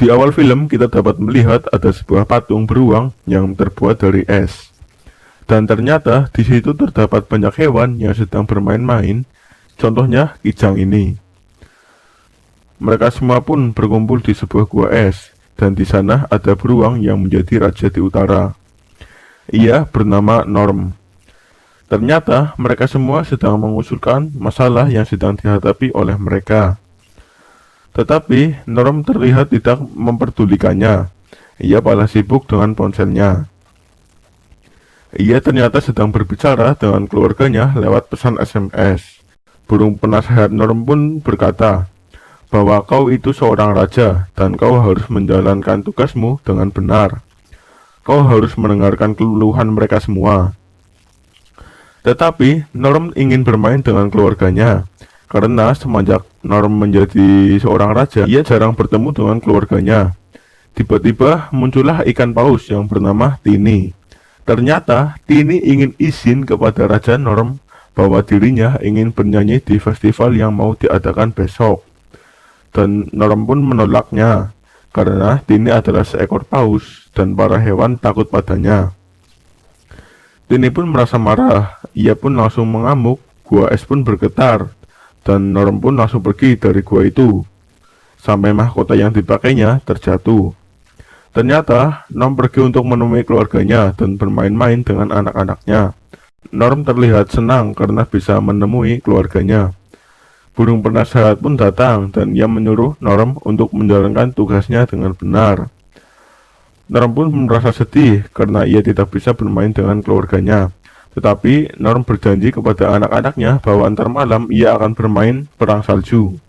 Di awal film kita dapat melihat ada sebuah patung beruang yang terbuat dari es. Dan ternyata di situ terdapat banyak hewan yang sedang bermain-main. Contohnya kijang ini. Mereka semua pun berkumpul di sebuah gua es, dan di sana ada beruang yang menjadi raja di utara. Ia bernama Norm. Ternyata mereka semua sedang mengusulkan masalah yang sedang dihadapi oleh mereka. Tetapi Norm terlihat tidak memperdulikannya. Ia malah sibuk dengan ponselnya. Ia ternyata sedang berbicara dengan keluarganya lewat pesan SMS. Burung penasehat Norm pun berkata bahwa kau itu seorang raja dan kau harus menjalankan tugasmu dengan benar. Kau harus mendengarkan keluhan mereka semua. Tetapi Norm ingin bermain dengan keluarganya. Karena semenjak Norm menjadi seorang raja, ia jarang bertemu dengan keluarganya. Tiba-tiba muncullah ikan paus yang bernama Tini. Ternyata Tini ingin izin kepada Raja Norm bahwa dirinya ingin bernyanyi di festival yang mau diadakan besok. Dan Norm pun menolaknya, karena Tini adalah seekor paus dan para hewan takut padanya. Tini pun merasa marah, ia pun langsung mengamuk, gua es pun bergetar. Dan Norm pun langsung pergi dari gua itu, sampai mahkota yang dipakainya terjatuh. Ternyata Norm pergi untuk menemui keluarganya dan bermain-main dengan anak-anaknya. Norm terlihat senang karena bisa menemui keluarganya. Burung penasehat pun datang dan ia menyuruh Norm untuk menjalankan tugasnya dengan benar. Norm pun merasa sedih karena ia tidak bisa bermain dengan keluarganya. Tetapi Norm berjanji kepada anak-anaknya bahwa antar malam ia akan bermain perang salju.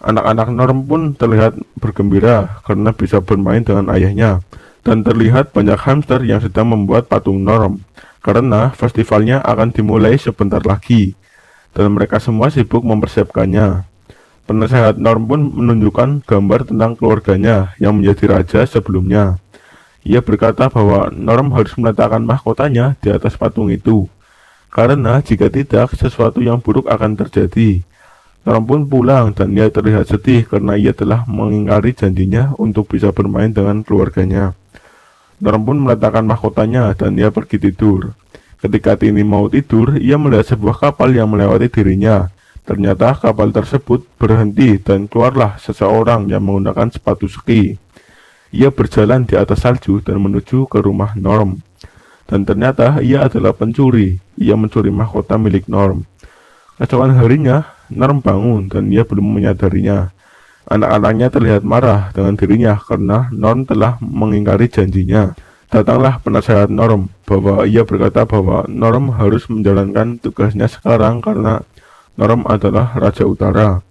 Anak-anak Norm pun terlihat bergembira karena bisa bermain dengan ayahnya. Dan terlihat banyak hamster yang sedang membuat patung Norm, karena festivalnya akan dimulai sebentar lagi. Dan mereka semua sibuk mempersiapkannya. Penasehat Norm pun menunjukkan gambar tentang keluarganya yang menjadi raja sebelumnya. Ia berkata bahwa Norm harus meletakkan mahkotanya di atas patung itu, karena jika tidak, sesuatu yang buruk akan terjadi. Norm pun pulang dan ia terlihat sedih karena ia telah mengingkari janjinya untuk bisa bermain dengan keluarganya. Norm pun meletakkan mahkotanya dan ia pergi tidur. Ketika Tini mau tidur, ia melihat sebuah kapal yang melewati dirinya. Ternyata kapal tersebut berhenti dan keluarlah seseorang yang menggunakan sepatu ski. Ia berjalan di atas salju dan menuju ke rumah Norm. Dan ternyata ia adalah pencuri. Ia mencuri mahkota milik Norm. Keesokan harinya, Norm bangun dan ia belum menyadarinya. Anak-anaknya terlihat marah dengan dirinya karena Norm telah mengingkari janjinya. Datanglah penasehat Norm bahwa ia berkata bahwa Norm harus menjalankan tugasnya sekarang karena Norm adalah Raja Utara.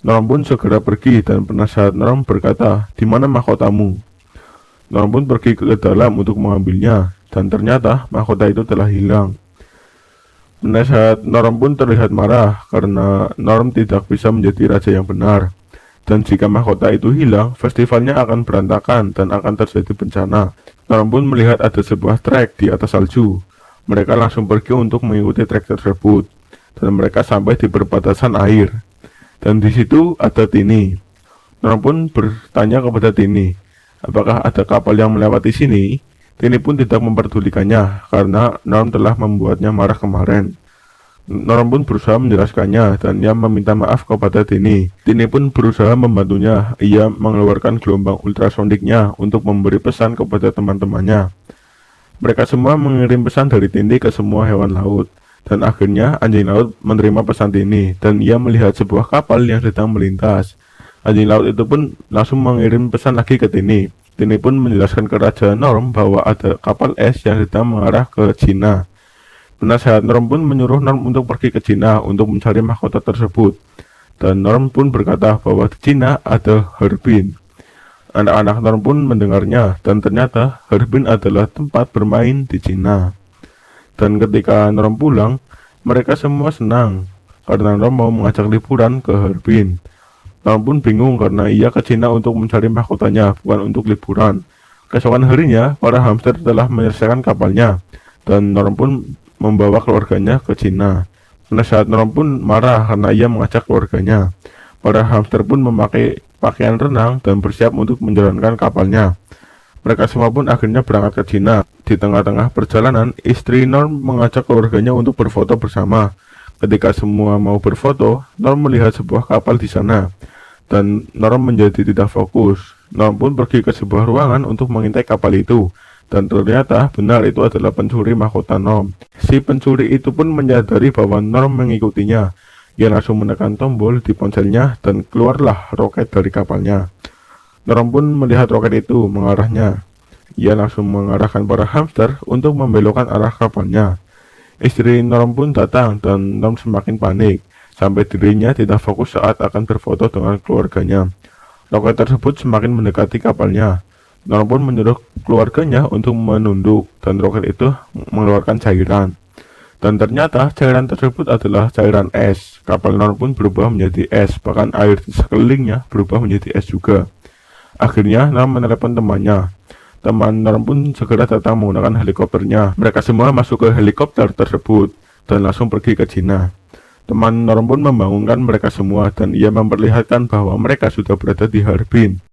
Norm pun segera pergi dan penasehat Norm berkata, "Di mana mahkotamu?" Norm pun pergi ke dalam untuk mengambilnya, dan ternyata mahkota itu telah hilang. Penasehat Norm pun terlihat marah karena Norm tidak bisa menjadi raja yang benar. Dan jika mahkota itu hilang, festivalnya akan berantakan dan akan terjadi bencana. Norm pun melihat ada sebuah trek di atas salju. Mereka langsung pergi untuk mengikuti trek tersebut, dan mereka sampai di perbatasan air. Dan di situ ada Tini. Norm pun bertanya kepada Tini, apakah ada kapal yang melewati sini? Tini pun tidak memperdulikannya karena Norm telah membuatnya marah kemarin. Norm pun berusaha menjelaskannya dan ia meminta maaf kepada Tini. Tini pun berusaha membantunya. Ia mengeluarkan gelombang ultrasoniknya untuk memberi pesan kepada teman-temannya. Mereka semua mengirim pesan dari Tini ke semua hewan laut. Dan akhirnya anjing laut menerima pesan Tini dan ia melihat sebuah kapal yang sedang melintas. Anjing laut itu pun langsung mengirim pesan lagi ke Tini. Tini pun menjelaskan ke Raja Norm bahwa ada kapal es yang sedang mengarah ke Cina. Penasehat Norm pun menyuruh Norm untuk pergi ke Cina untuk mencari mahkota tersebut. Dan Norm pun berkata bahwa di Cina ada Harbin. Anak-anak Norm pun mendengarnya dan ternyata Harbin adalah tempat bermain di Cina. Dan ketika Norm pulang, mereka semua senang karena Norm mau mengajak liburan ke Harbin. Norm pun bingung karena ia ke Cina untuk mencari mahkotanya, bukan untuk liburan. Keesokan harinya, para hamster telah menyelesaikan kapalnya, dan Norm pun membawa keluarganya ke Cina. Penasehat Norm pun marah karena ia mengajak keluarganya. Para hamster pun memakai pakaian renang dan bersiap untuk menjalankan kapalnya. Mereka semua pun akhirnya berangkat ke Cina. Di tengah-tengah perjalanan, istri Norm mengajak keluarganya untuk berfoto bersama. Ketika semua mau berfoto, Norm melihat sebuah kapal di sana, dan Norm menjadi tidak fokus. Norm pun pergi ke sebuah ruangan untuk mengintai kapal itu, dan ternyata benar itu adalah pencuri mahkota Norm. Si pencuri itu pun menyadari bahwa Norm mengikutinya. Ia langsung menekan tombol di ponselnya dan keluarlah roket dari kapalnya. Norm pun melihat roket itu mengarahnya. Ia langsung mengarahkan para hamster untuk membelokkan arah kapalnya. Istri Norm pun datang dan Norm semakin panik, sampai dirinya tidak fokus saat akan berfoto dengan keluarganya. Roket tersebut semakin mendekati kapalnya. Norm pun menyuruh keluarganya untuk menunduk dan roket itu mengeluarkan cairan. Dan ternyata cairan tersebut adalah cairan es. Kapal Norm pun berubah menjadi es, bahkan air di sekelilingnya berubah menjadi es juga. Akhirnya Norm menelepon temannya. Teman Norm pun segera datang menggunakan helikopternya. Mereka semua masuk ke helikopter tersebut dan langsung pergi ke Cina. Teman Norm pun membangunkan mereka semua dan ia memperlihatkan bahwa mereka sudah berada di Harbin.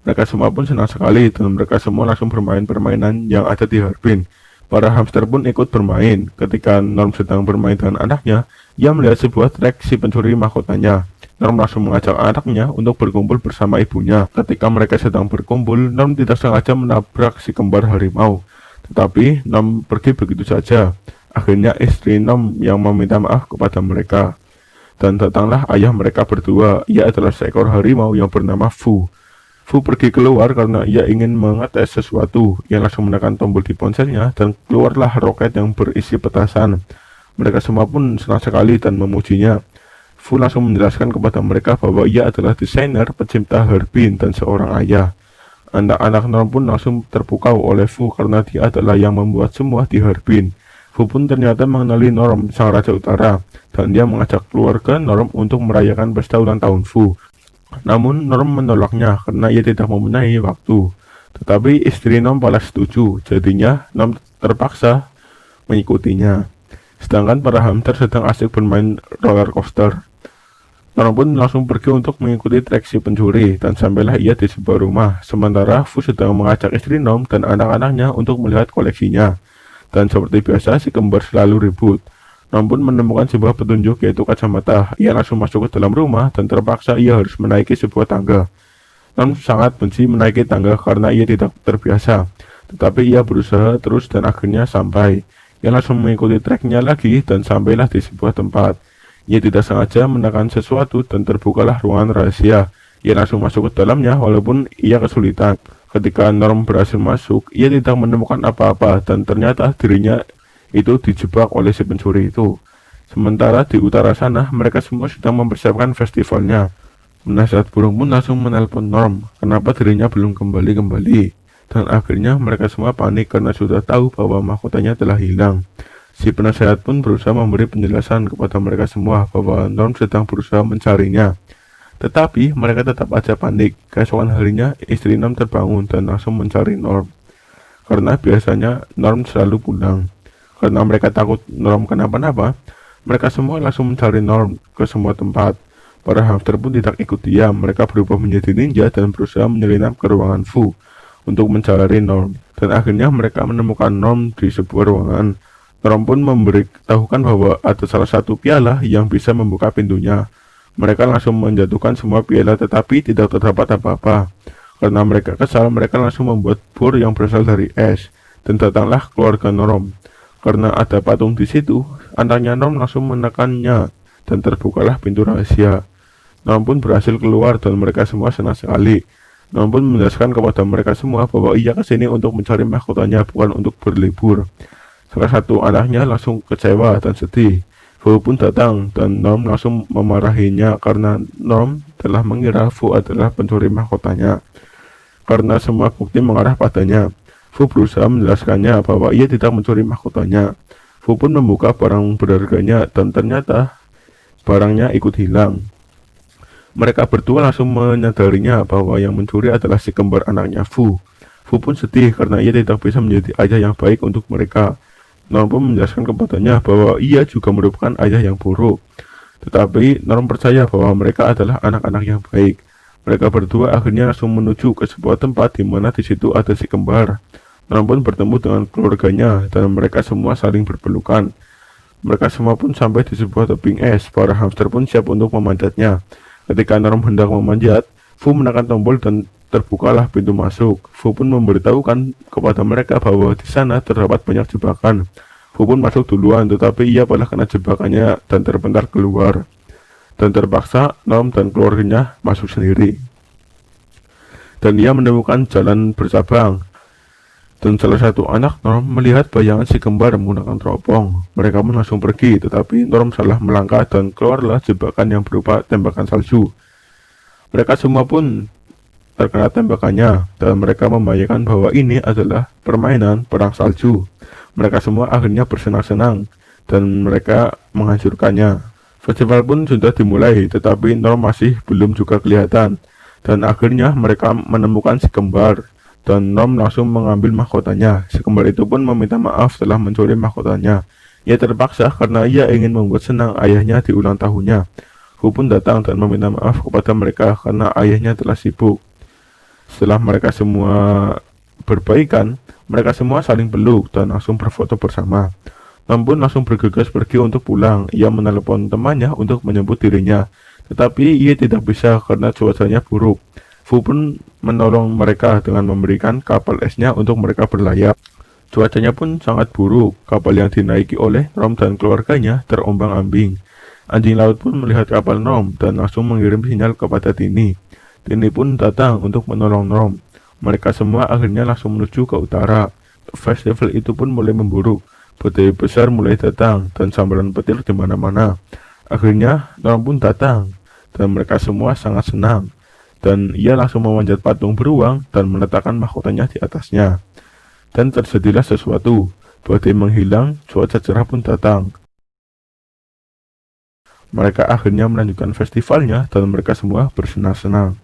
Mereka semua pun senang sekali dan mereka semua langsung bermain permainan yang ada di Harbin. Para hamster pun ikut bermain. Ketika Norm sedang bermain dengan anaknya, ia melihat sebuah trek si pencuri mahkotanya. Norm langsung mengajak anaknya untuk berkumpul bersama ibunya. Ketika mereka sedang berkumpul, Norm tidak sengaja menabrak si kembar harimau. Tetapi Norm pergi begitu saja. Akhirnya istri Norm yang meminta maaf kepada mereka. Dan datanglah ayah mereka berdua. Ia adalah seekor harimau yang bernama Fu. Fu pergi keluar karena ia ingin mengetes sesuatu. Ia langsung menekan tombol di ponselnya dan keluarlah roket yang berisi petasan. Mereka semua pun senang sekali dan memujinya. Fu langsung menjelaskan kepada mereka bahwa ia adalah desainer, pencipta Harbin, dan seorang ayah. Anak-anak Norm pun langsung terpukau oleh Fu karena dia adalah yang membuat semua di Harbin. Fu pun ternyata mengenali Norm, sang raja utara, dan dia mengajak keluarga Norm untuk merayakan pesta ulang tahun Fu. Namun Norm menolaknya karena ia tidak mempunyai waktu. Tetapi istri Norm malah setuju, jadinya Norm terpaksa mengikutinya. Sedangkan para hamster sedang asik bermain roller coaster. Norm pun langsung pergi untuk mengikuti trek si pencuri dan sampailah ia di sebuah rumah. Sementara Fu sedang mengajak istri Norm dan anak-anaknya untuk melihat koleksinya. Dan seperti biasa si kembar selalu ribut. Norm pun menemukan sebuah petunjuk yaitu kacamata. Ia langsung masuk ke dalam rumah dan terpaksa ia harus menaiki sebuah tangga. Norm sangat benci menaiki tangga karena ia tidak terbiasa. Tetapi ia berusaha terus dan akhirnya sampai. Ia langsung mengikuti treknya lagi dan sampailah di sebuah tempat. Ia tidak sengaja menekan sesuatu dan terbukalah ruangan rahasia. Ia langsung masuk ke dalamnya walaupun ia kesulitan. Ketika Norm berhasil masuk, ia tidak menemukan apa-apa dan ternyata dirinya itu dijebak oleh si pencuri itu. Sementara di utara sana, mereka semua sedang mempersiapkan festivalnya. Penasihat burung pun langsung menelpon Norm, kenapa dirinya belum kembali. Dan akhirnya mereka semua panik karena sudah tahu bahwa mahkotanya telah hilang. Si penasehat pun berusaha memberi penjelasan kepada mereka semua bahwa Norm sedang berusaha mencarinya. Tetapi mereka tetap aja panik. Keesokan harinya, istri Norm terbangun dan langsung mencari Norm. Karena biasanya Norm selalu pulang. Karena mereka takut Norm kenapa-napa, mereka semua langsung mencari Norm ke semua tempat. Para hamster pun tidak ikut diam. Mereka berubah menjadi ninja dan berusaha menyelinap ke ruangan Fu untuk mencari Norm. Dan akhirnya mereka menemukan Norm di sebuah ruangan. Norm pun memberitahukan bahwa ada salah satu piala yang bisa membuka pintunya. Mereka langsung menjatuhkan semua piala tetapi tidak terdapat apa-apa. Karena mereka kesal, mereka langsung membuat bor yang berasal dari es. Dan datanglah keluarga Norm. Karena ada patung di situ, anaknya Norm langsung menekannya dan terbukalah pintu rahasia. Norm pun berhasil keluar dan mereka semua senang sekali. Norm pun menjelaskan kepada mereka semua bahwa ia kesini untuk mencari mahkotanya, bukan untuk berlibur. Salah satu anaknya langsung kecewa dan sedih. Fu pun datang dan Norm langsung memarahinya karena Norm telah mengira Fu adalah pencuri mahkotanya. Karena semua bukti mengarah padanya, Fu berusaha menjelaskannya bahwa ia tidak mencuri mahkotanya. Fu pun membuka barang berharganya dan ternyata barangnya ikut hilang. Mereka berdua langsung menyadarinya bahwa yang mencuri adalah si kembar anaknya Fu. Fu pun sedih karena ia tidak bisa menjadi ayah yang baik untuk mereka. Norm pun menjelaskan kepadanya bahwa ia juga merupakan ayah yang buruk. Tetapi Norm percaya bahwa mereka adalah anak-anak yang baik. Mereka berdua akhirnya langsung menuju ke sebuah tempat di mana di situ ada si kembar. Norm pun bertemu dengan keluarganya dan mereka semua saling berpelukan. Mereka semua pun sampai di sebuah tebing es. Para hamster pun siap untuk memanjatnya. Ketika Norm hendak memanjat, Fu menekan tombol dan terbukalah pintu masuk. Fu pun memberitahukan kepada mereka bahwa di sana terdapat banyak jebakan. Fu pun masuk duluan, tetapi ia malah kena jebakannya dan terpental keluar. Dan terpaksa Norm dan keluarganya masuk sendiri. Dan ia menemukan jalan bercabang. Dan salah satu anak Norm melihat bayangan si kembar menggunakan teropong. Mereka pun langsung pergi, tetapi Norm salah melangkah dan keluarlah jebakan yang berupa tembakan salju. Mereka semua pun terkena tembakannya, dan mereka membayangkan bahwa ini adalah permainan perang salju. Mereka semua akhirnya bersenang-senang, dan mereka menghancurkannya. Festival pun sudah dimulai, tetapi Norm masih belum juga kelihatan. Dan akhirnya mereka menemukan si kembar, dan Norm langsung mengambil mahkotanya. Si kembar itu pun meminta maaf setelah mencuri mahkotanya. Ia terpaksa karena ia ingin membuat senang ayahnya di ulang tahunnya. Fu pun datang dan meminta maaf kepada mereka karena ayahnya telah sibuk. Setelah mereka semua berbaikan, mereka semua saling peluk dan langsung berfoto bersama. Norm pun langsung bergegas pergi untuk pulang. Ia menelepon temannya untuk menyebut dirinya, tetapi ia tidak bisa karena cuacanya buruk. Fu pun menolong mereka dengan memberikan kapal esnya untuk mereka berlayar. Cuacanya pun sangat buruk. Kapal yang dinaiki oleh Norm dan keluarganya terombang-ambing. Anjing laut pun melihat kapal Norm dan langsung mengirim sinyal kepada Tini. Tini pun datang untuk menolong Norm. Mereka semua akhirnya langsung menuju ke utara. Festival itu pun mulai memburuk. Badai besar mulai datang dan sambaran petir di mana-mana. Akhirnya Norm pun datang dan mereka semua sangat senang. Dan ia langsung memanjat patung beruang dan meletakkan mahkotanya di atasnya. Dan terjadilah sesuatu. Badai menghilang, cuaca cerah pun datang. Mereka akhirnya melanjutkan festivalnya dan mereka semua bersenang-senang.